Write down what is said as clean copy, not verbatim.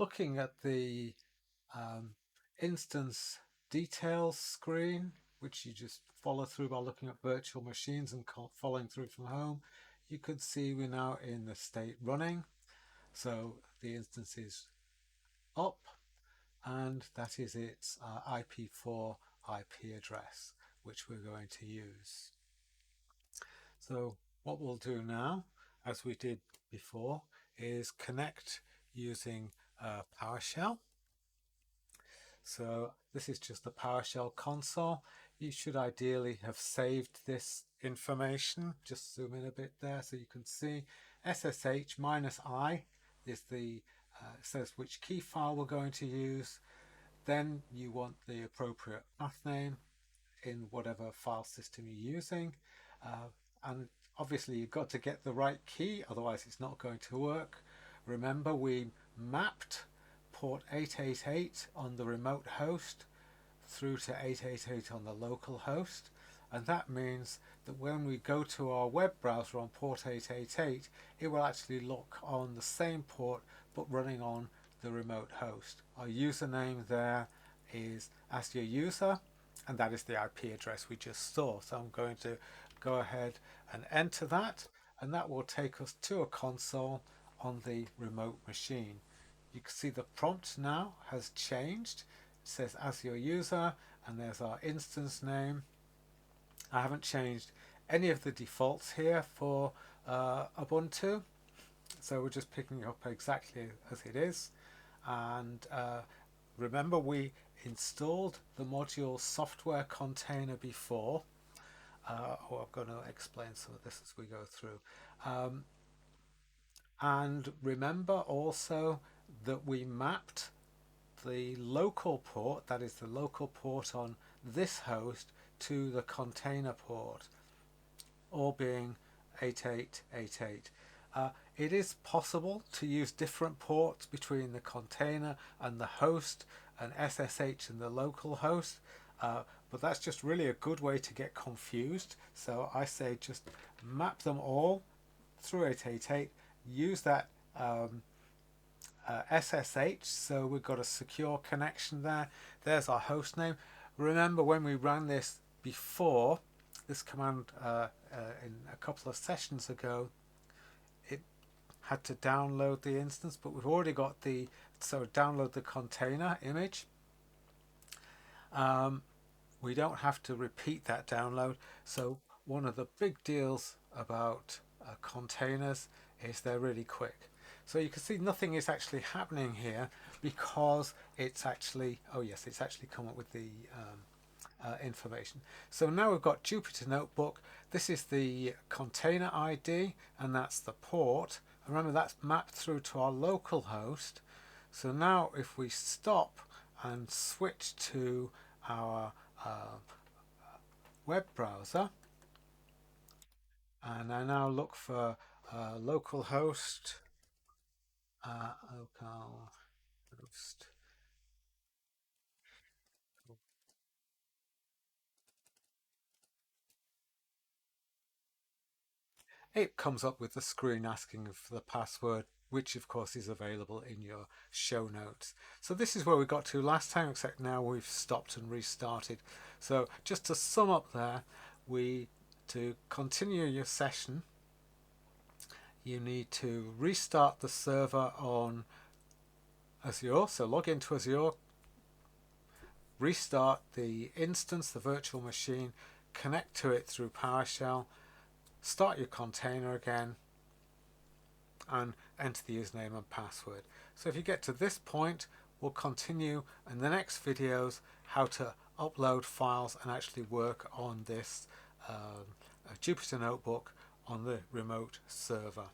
looking at the um, instance details screen, which you just follow through by looking at virtual machines and following through from home, you could see we're now in the state running. So the instance is up, and that is its IP4 IP address, which we're going to use. So what we'll do now, as we did before, is connect using PowerShell. So this is just the PowerShell console. You should ideally have saved this information. Just zoom in a bit there so you can see SSH -I is the says which key file we're going to use. Then you want the appropriate path name in whatever file system you're using. And obviously you've got to get the right key, otherwise it's not going to work. Remember, we mapped port 888 on the remote host through to 888 on the local host, and that means that when we go to our web browser on port 888, it will actually look on the same port but running on the remote host. Our username there is as your user, and that is the IP address we just saw. So I'm going to go ahead and enter that, and that will take us to a console on the remote machine. You can see the prompt now has changed. It says as your user, and there's our instance name. I haven't changed any of the defaults here for Ubuntu, so we're just picking it up exactly as it is. And remember, we installed the module software container before. I'm going to explain some of this as we go through. And remember also that we mapped the local port, that is the local port on this host, to the container port, all being 8888. It is possible to use different ports between the container and the host and SSH and the local host, but that's just really a good way to get confused. So I say just map them all through 888, use that SSH, so we've got a secure connection there. There's our host name. Remember, when we ran this before, this command in a couple of sessions ago, it had to download the instance, but we've already got so download the container image. We don't have to repeat that download. So one of the big deals about containers is they're really quick. So you can see nothing is actually happening here because it's actually, oh yes, it's actually come up with the information. So now we've got Jupyter Notebook. This is the container ID, and that's the port. Remember, that's mapped through to our local host. So now if we stop and switch to our web browser, and I now look for local host, local host. It comes up with the screen asking for the password, which of course is available in your show notes. So this is where we got to last time, except now we've stopped and restarted. So just to sum up there, to continue your session, you need to restart the server on Azure. So log into Azure, restart the instance, the virtual machine, connect to it through PowerShell, start your container again, and enter the username and password. So if you get to this point, we'll continue in the next videos how to upload files and actually work on this Jupyter Notebook on the remote server.